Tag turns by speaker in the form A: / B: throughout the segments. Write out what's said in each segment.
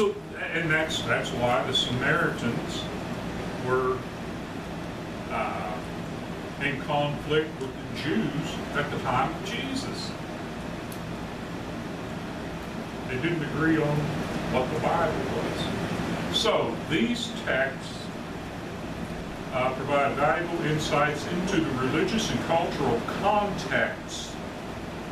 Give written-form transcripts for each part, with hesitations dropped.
A: So, and that's why the Samaritans were in conflict with the Jews at the time of Jesus. They didn't agree on what the Bible was. So these texts provide valuable insights into the religious and cultural context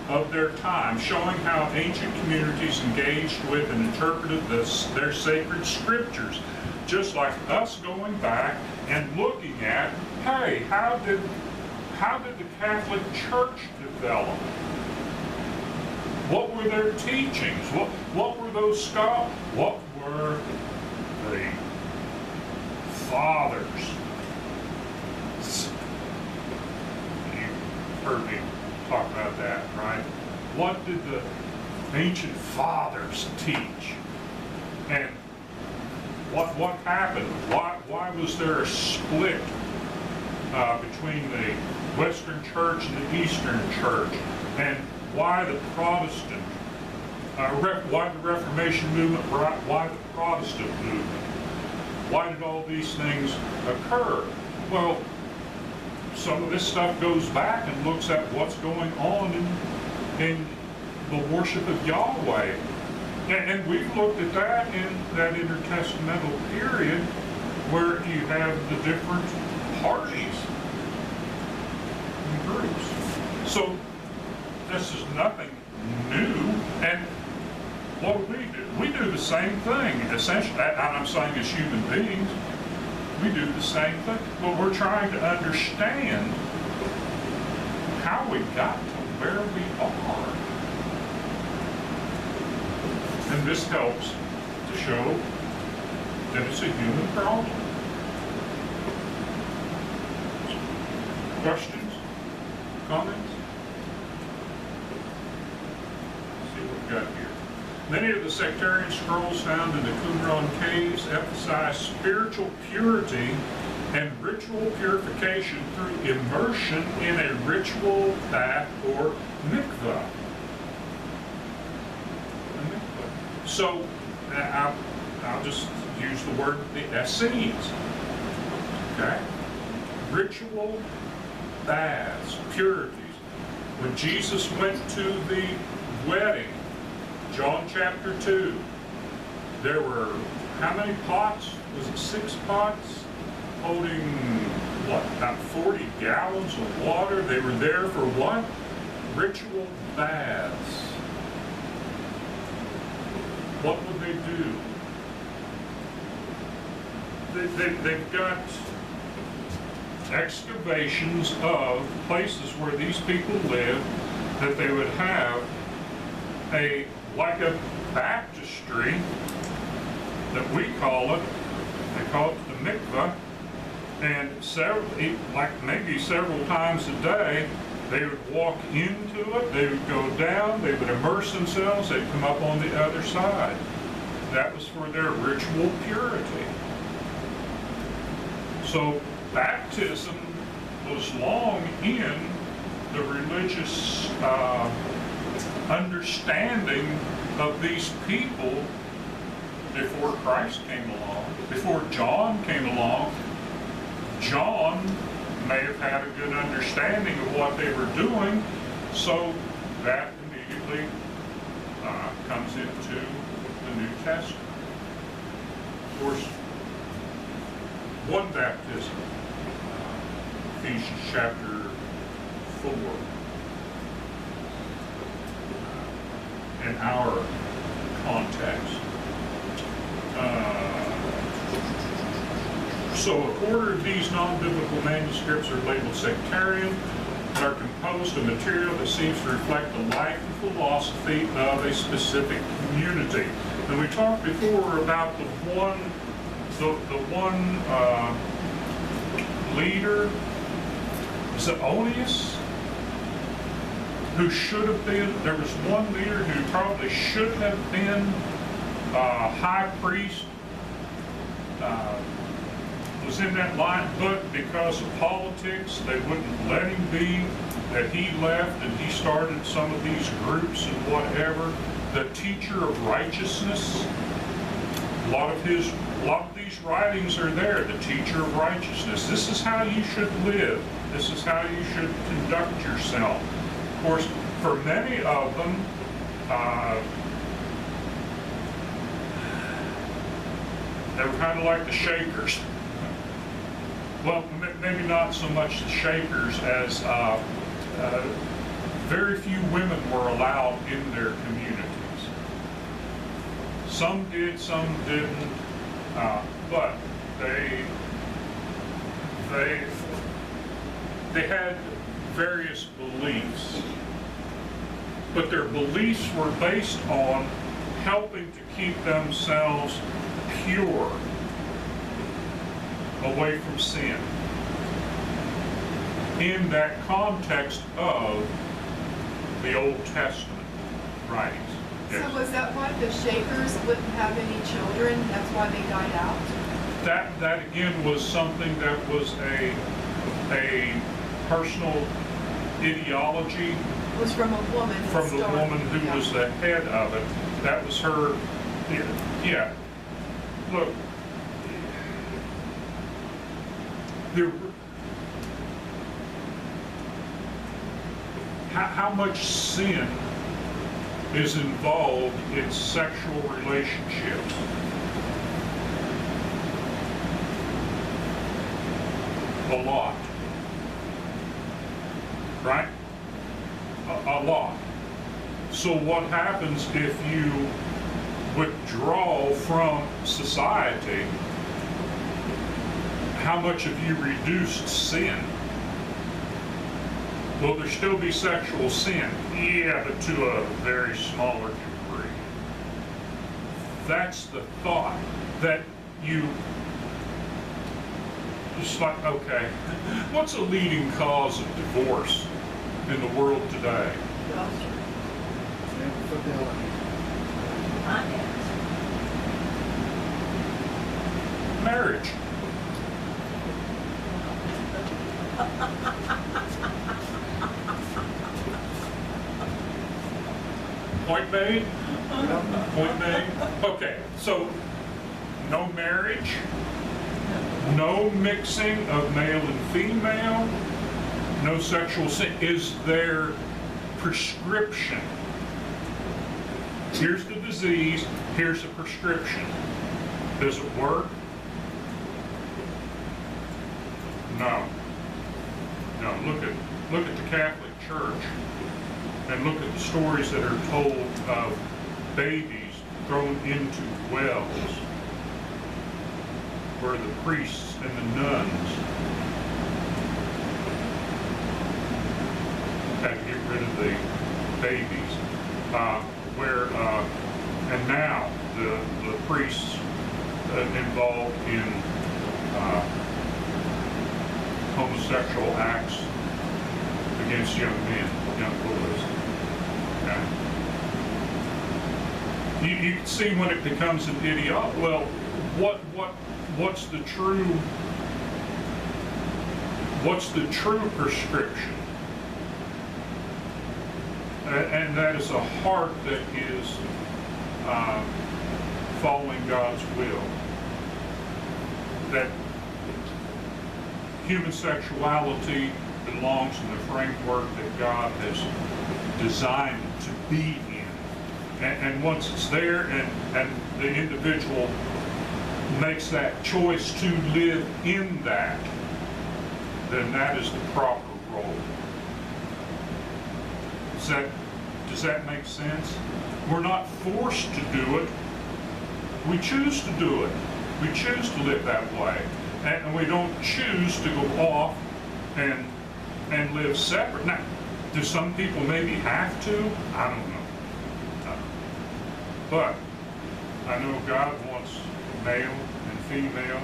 A: of their time, showing how ancient communities engaged with and interpreted their sacred scriptures, just like us going back and looking at, hey, how did the Catholic Church develop? What were their teachings? What were those scholars? What were the fathers? You've heard me talk about that, right? What did the ancient fathers teach? And what happened? Why was there a split between the Western Church and the Eastern Church? And why the Protestant, why the Reformation movement, why the Protestant movement? Why did all these things occur? Well, some of this stuff goes back and looks at what's going on in the worship of Yahweh. And we've looked at that in that intertestamental period where you have the different parties and groups. So this is nothing new. And what do? We do the same thing, essentially. And I'm saying as human beings, we do the same thing. But we're trying to understand how we got to where we are. And this helps to show that it's a human problem. Questions? Comments? Let's see what we've got here. Many of the sectarian scrolls found in the Qumran caves emphasize spiritual purity and ritual purification through immersion in a ritual bath or mikvah. So I'll just use the word the Essenes. Okay? Ritual baths, purities. When Jesus went to the wedding, John chapter 2, there were how many pots? Was it 6 pots? Holding, what, about 40 gallons of water? They were there for what? Ritual baths. What would they do? They've got excavations of places where these people lived that they would have like a baptistry that we call it. They call it the mikvah, and maybe several times a day they would walk into it, they would go down, they would immerse themselves, they'd come up on the other side. That was for their ritual purity. So baptism was long in the religious understanding of these people before Christ came along. Before John came along, John may have had a good understanding of what they were doing, so that immediately comes into the New Testament. Of course, one baptism, Ephesians chapter 4, in our context. So a quarter of these non-biblical manuscripts are labeled sectarian and are composed of material that seems to reflect the life and philosophy of a specific community. And we talked before about the one leader, is it Onias? Who should have been, there was one leader who probably should have been high priest, was in that line, but because of politics, they wouldn't let him be, that he left and he started some of these groups and whatever. The teacher of righteousness, A lot of these writings are there. The teacher of righteousness. This is how you should live. This is how you should conduct yourself. Of course, for many of them, they were kind of like the Shakers. Well, maybe not so much the Shakers as very few women were allowed in their communities. Some did, some didn't, but they had various beliefs, but their beliefs were based on helping to keep themselves pure, away from sin, in that context of the Old Testament writings. Yes.
B: So was that why the Shakers wouldn't have any children? That's why they died out?
A: That again was something that was a personal ideology.
B: It was from a woman.
A: From the woman who was the head of it. That was her. Yeah. Look. How much sin is involved in sexual relationships? A lot. Right? A lot. So what happens if you withdraw from society? How much have you reduced sin? Will there still be sexual sin? Yeah, but to a very smaller degree. That's the thought, that you just like, okay, what's a leading cause of divorce in the world today? Marriage. Point made? Point made? Okay, so no marriage, no mixing of male and female, no sexual sin. Is there prescription? Here's the disease, here's the prescription. Does it work? No. No, look at the Catholic Church. And look at the stories that are told of babies thrown into wells where the priests and the nuns had to get rid of the babies. And now the priests involved in homosexual acts against young men, young boys. Okay. You can see when it becomes an ideology. Well, what's the true prescription? And that is a heart that is following God's will. That human sexuality belongs in the framework that God has designed it to be in. And once it's there and the individual makes that choice to live in that, then that is the proper role. Does that make sense? We're not forced to do it. We choose to do it. We choose to live that way. And we don't choose to go off and live separate. Now, do some people maybe have to? I don't know. But I know God wants male and female,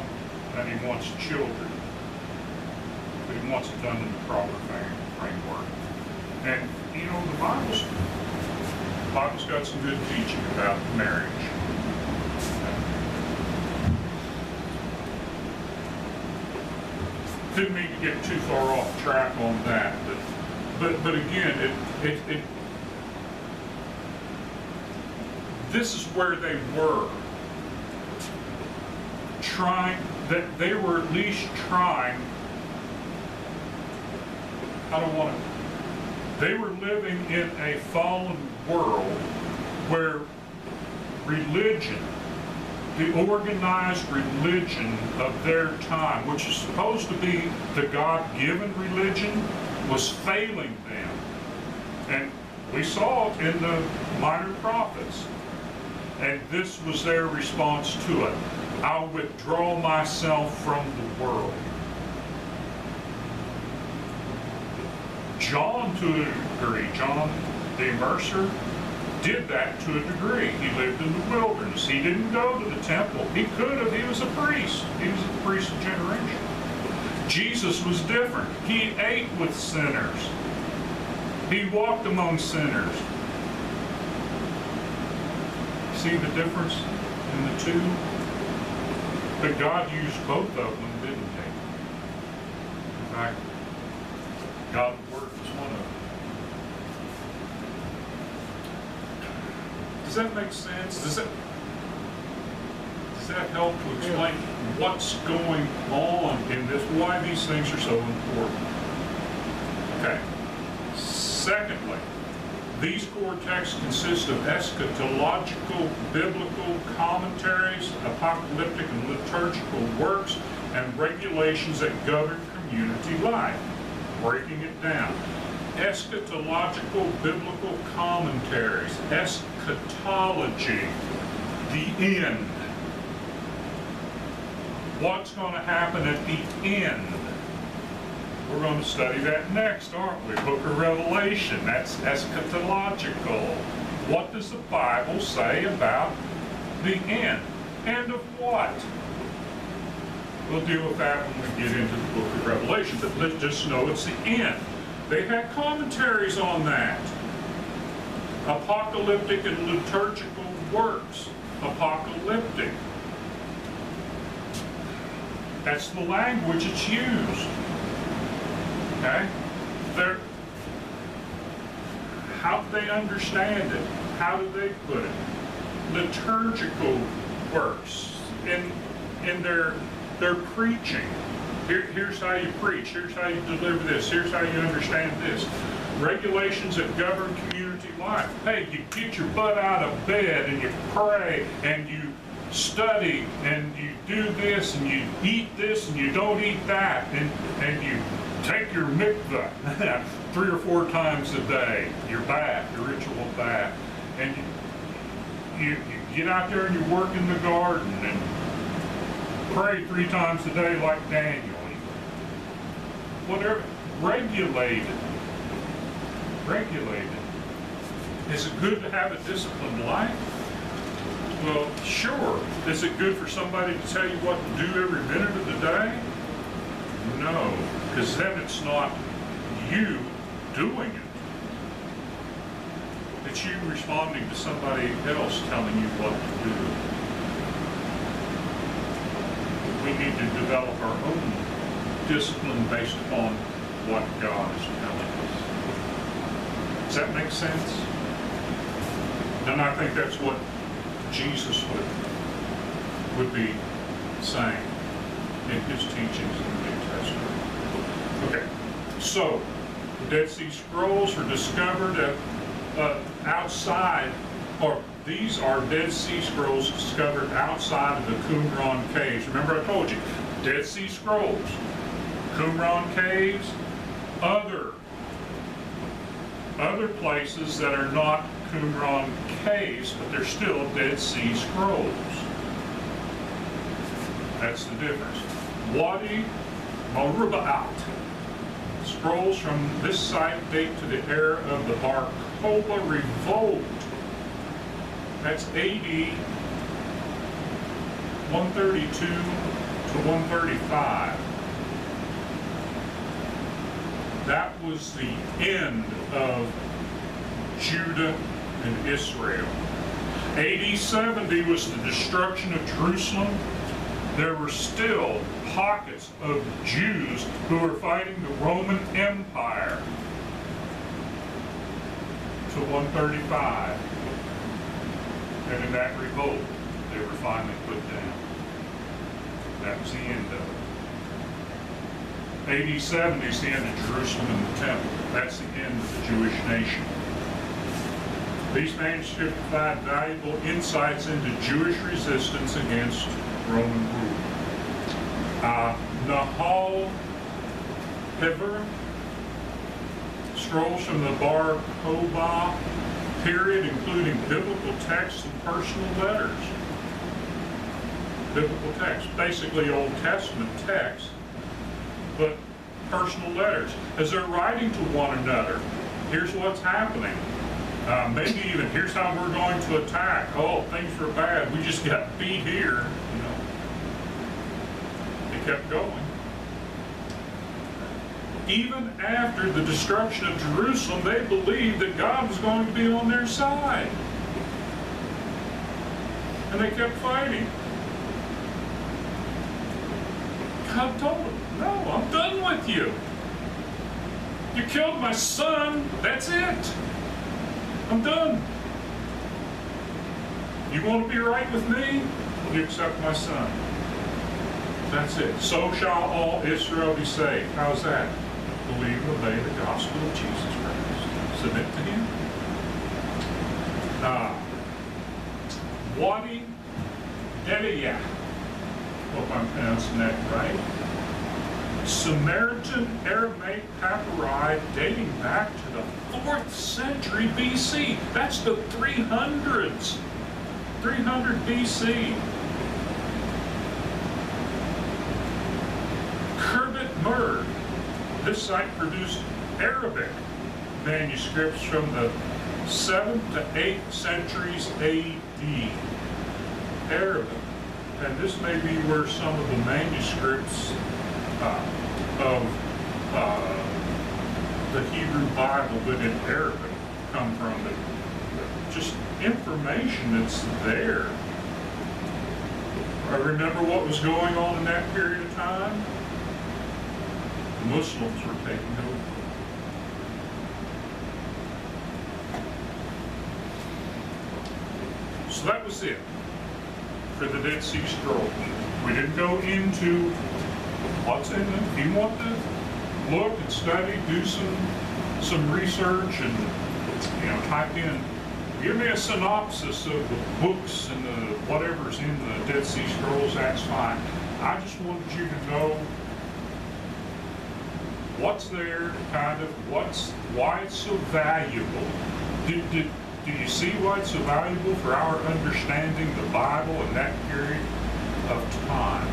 A: and He wants children. But He wants it done in the proper framework. And, you know, the Bible's got some good teaching about marriage. Didn't mean to get too far off track on that, but again, this is where they were trying, that they were at least trying, I don't want to, they were living in a fallen world where religion, the organized religion of their time, which is supposed to be the God-given religion, was failing them. And we saw it in the minor prophets. And this was their response to it. I'll withdraw myself from the world. John, to a degree, John the Immerser, did that to a degree. He lived in the wilderness. He didn't go to the temple. He could have. He was a priest. He was a priest of generation. Jesus was different. He ate with sinners. He walked among sinners. See the difference in the two? But God used both of them, didn't he? In fact, God's word was one of them. Does that make sense? Does that help to explain what's going on in this, why these things are so important? Okay. Secondly, these core texts consist of eschatological, biblical commentaries, apocalyptic and liturgical works, and regulations that govern community life. Breaking it down. Eschatological biblical commentaries, eschatology, the end. What's going to happen at the end? We're going to study that next, aren't we? Book of Revelation, that's eschatological. What does the Bible say about the end? End of what? We'll deal with that when we get into the book of Revelation, but let's just know it's the end. They had commentaries on that. Apocalyptic and liturgical works. Apocalyptic. That's the language it's used. Okay? How do they understand it? How do they put it? Liturgical works in their preaching. Here's how you preach. Here's how you deliver this. Here's how you understand this. Regulations that govern community life. Hey, you get your butt out of bed and you pray and you study and you do this and you eat this and you don't eat that and you take your mikvah 3 or 4 times a day, your bath, your ritual bath, and you get out there and you work in the garden and pray 3 times a day like Daniel. Whatever. Regulated. Is it good to have a disciplined life? Well, sure. Is it good for somebody to tell you what to do every minute of the day? No, because then it's not you doing it. It's you responding to somebody else telling you what to do. We need to develop our own discipline based upon what God is telling us. Does that make sense? And I think that's what Jesus would be saying in his teachings in the New Testament. Okay, so the Dead Sea Scrolls were discovered outside, or these are Dead Sea Scrolls discovered outside of the Qumran caves. Remember I told you, Dead Sea Scrolls, Qumran caves, other places that are not Qumran caves, but they're still Dead Sea Scrolls. That's the difference. Wadi Maruba'at. Scrolls from this site date to the era of the Bar Kokhba revolt. That's AD 132 to 135. That was the end of Judah and Israel. AD 70 was the destruction of Jerusalem. There were still pockets of Jews who were fighting the Roman Empire to 135. And in that revolt, they were finally put down. was the end of it. AD 70 is the end of Jerusalem and the temple. That's the end of the Jewish nation. These manuscripts provide valuable insights into Jewish resistance against Roman rule. Nahal Hever scrolls from the Bar Kokhba period, including biblical texts and personal letters. Biblical texts, basically Old Testament texts, but personal letters. As they're writing to one another, here's what's happening. Maybe even, here's how we're going to attack. Oh, things were bad. We just got beat here. You know, they kept going. Even after the destruction of Jerusalem, they believed that God was going to be on their side. And they kept fighting. God told them, no, I'm done with you. You killed my son, that's it. I'm done. You want to be right with me? You accept my son. That's it. So shall all Israel be saved. How's that? Believe and obey the gospel of Jesus Christ. Submit to him. Wadi Eliyah. Hope I'm pronouncing that right. Samaritan Aramaic papyri dating back to the 4th century BC. That's the 300s. 300 BC. Kerbet Murd. This site produced Arabic manuscripts from the 7th to 8th centuries AD. Arabic. And this may be where some of the manuscripts of the Hebrew Bible, but in Arabic, come from. Just information that's there. I remember what was going on in that period of time. The Muslims were taking over. So that was it for the Dead Sea Scrolls. We didn't go into what's in them. If you want to look and study, do some research, and type in, give me a synopsis of the books and the whatever's in the Dead Sea Scrolls, that's fine. I just wanted you to know what's there, kind of why it's so valuable. Do you see why it's so valuable for our understanding the Bible in that period of time?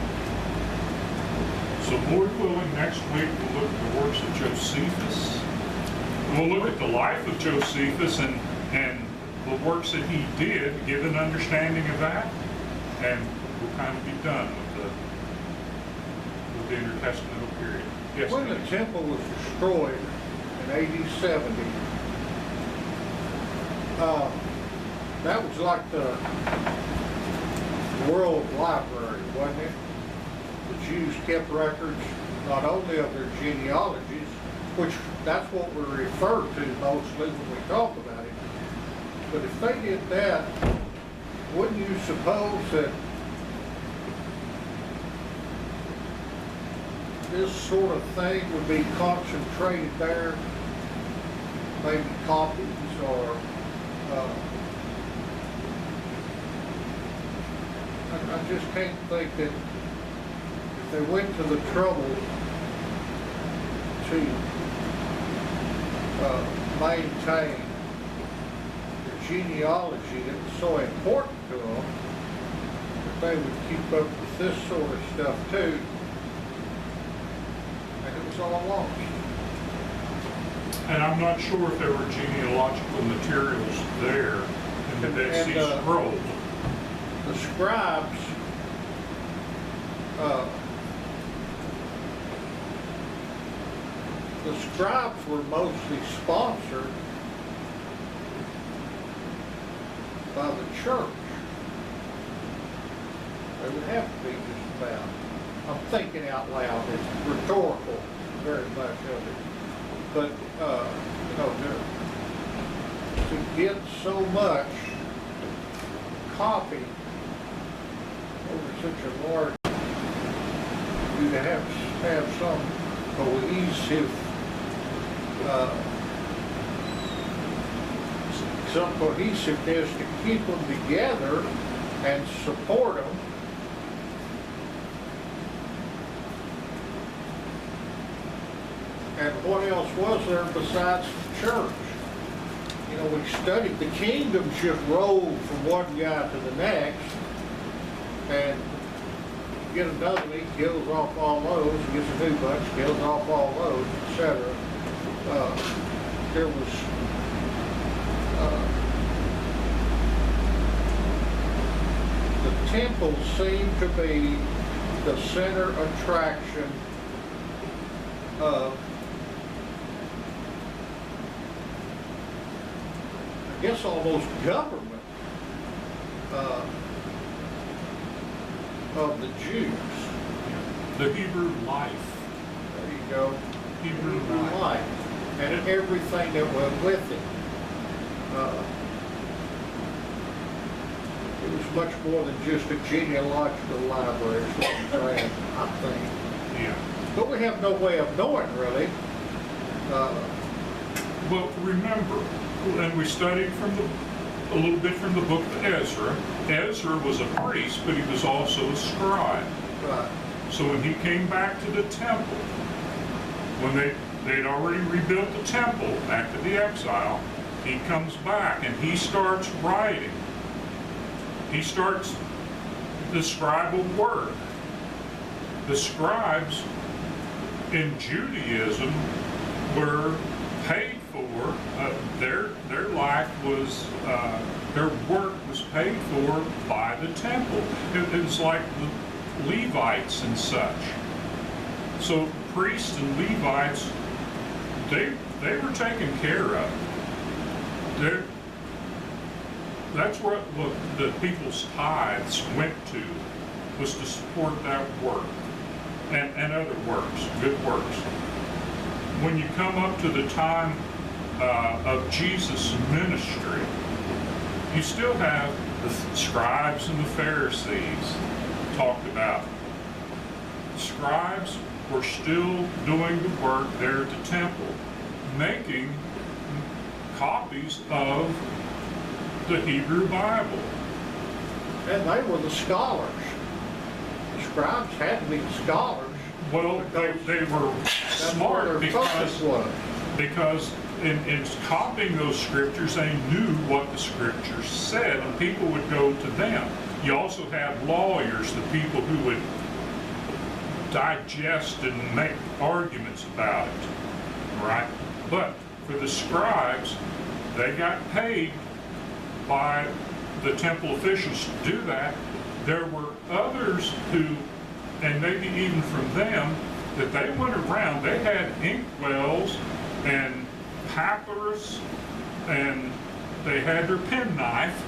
A: So Lord willing, next week we'll look at the works of Josephus. We'll look at the life of Josephus and the works that he did, give an understanding of that, and we'll kind of be done with the intertestamental period. Yes,
C: when the temple was destroyed in AD 70, that was like the world library, wasn't it? The Jews kept records not only of their genealogies, which that's what we refer to mostly when we talk about it, but if they did that, wouldn't you suppose that this sort of thing would be concentrated there, maybe copies or I just can't think that if they went to the trouble to maintain the genealogy that was so important to them, that they would keep up with this sort of stuff too, and it was all lost.
A: And I'm not sure if there were genealogical materials there in the Dead Sea Scrolls.
C: The scribes were mostly sponsored by the church. They would have to be just about. I'm thinking out loud. It's rhetorical, very much of it. But to get so much copy over such a large you to have some cohesive, some cohesiveness to keep them together and support them. And what else was there besides the church? You know, we studied the kingdoms just rolled from one guy to the next, and get another, he kills off all those, gets a new bunch, kills off all those, etc. There was the temple seemed to be the center attraction of, I guess, almost government of the Jews.
A: The Hebrew life.
C: There you go.
A: Hebrew
C: life. And everything that went with it. It was much more than just a genealogical library, is what I'm saying, I think.
A: Yeah.
C: But we have no way of knowing, really.
A: Well, remember, and we studied a little bit from the book of Ezra. Ezra was a priest, but he was also a scribe.
C: Right.
A: So when he came back to the temple, when they'd already rebuilt the temple after the exile, he comes back and he starts writing. He starts the scribal work. The scribes in Judaism were paid for, their life was, their work was paid for by the temple. It was like the Levites and such. So priests and Levites, they were taken care of. That's what the people's tithes went to, was to support that work and other works, good works. When you come up to the time of Jesus' ministry, you still have the scribes and the Pharisees talked about. Scribes were still doing the work there at the temple, making copies of the Hebrew Bible.
C: And they were the scholars. The scribes had to be the scholars.
A: Well, they were smart because in copying those scriptures, they knew what the scriptures said, and people would go to them. You also have lawyers, the people who would digest and make arguments about it, right? But for the scribes, they got paid by the temple officials to do that. There were others who, and maybe even from them, that they went around, they had inkwells and papyrus, and they had their penknife,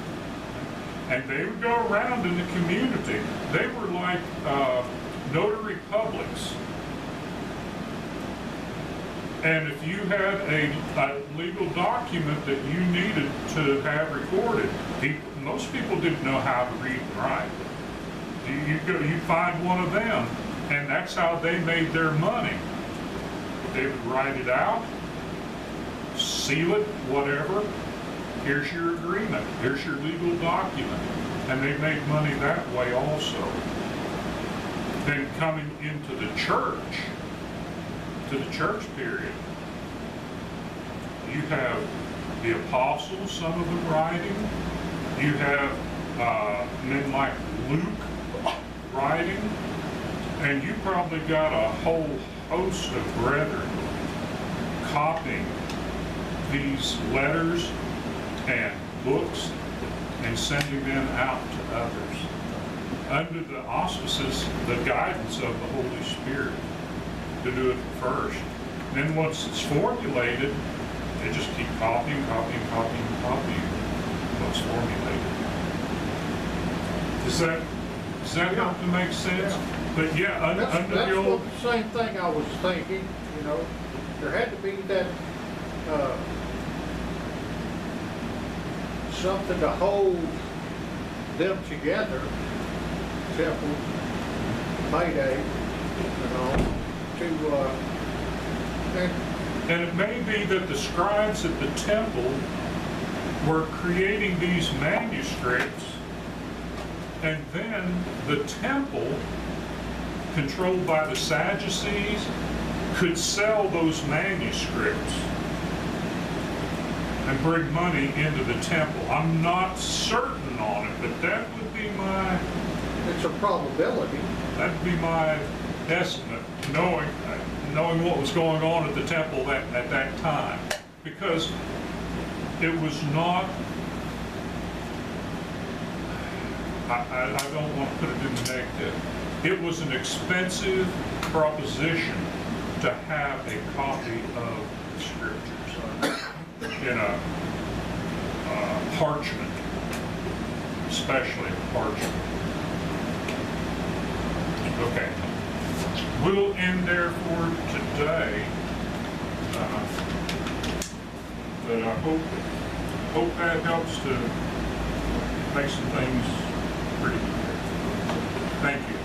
A: and they would go around in the community. They were like notary publics. And if you had a legal document that you needed to have recorded, most people didn't know how to read and write. You'd find one of them, and that's how they made their money. They would write it out, seal it, whatever. Here's your agreement. Here's your legal document. And they made money that way also. Then coming into the church period, you have the apostles, some of them writing. You have men like Luke writing. And you probably got a whole host of brethren copying these letters and books and sending them out to others under the auspices, the guidance of the Holy Spirit to do it first. Then once it's formulated, they just keep copying what's formulated. Does that help to make sense?
C: Yeah.
A: But yeah, under the old...
C: That's the same thing I was thinking, you know. There had to be that something to hold them together. Temple, Mayday, you know, to,
A: And it may be that the scribes at the temple were creating these manuscripts, and then the temple, controlled by the Sadducees, could sell those manuscripts and bring money into the temple. I'm not certain on it, but that would be my,
C: it's a probability.
A: that'd be my estimate, knowing what was going on at the temple at that time. Because it was not, I don't want to put it in the negative, it was an expensive proposition to have a copy of the scriptures in a parchment, especially parchment. Okay, we'll end there for today. But I hope that helps to make some things pretty clear. Thank you.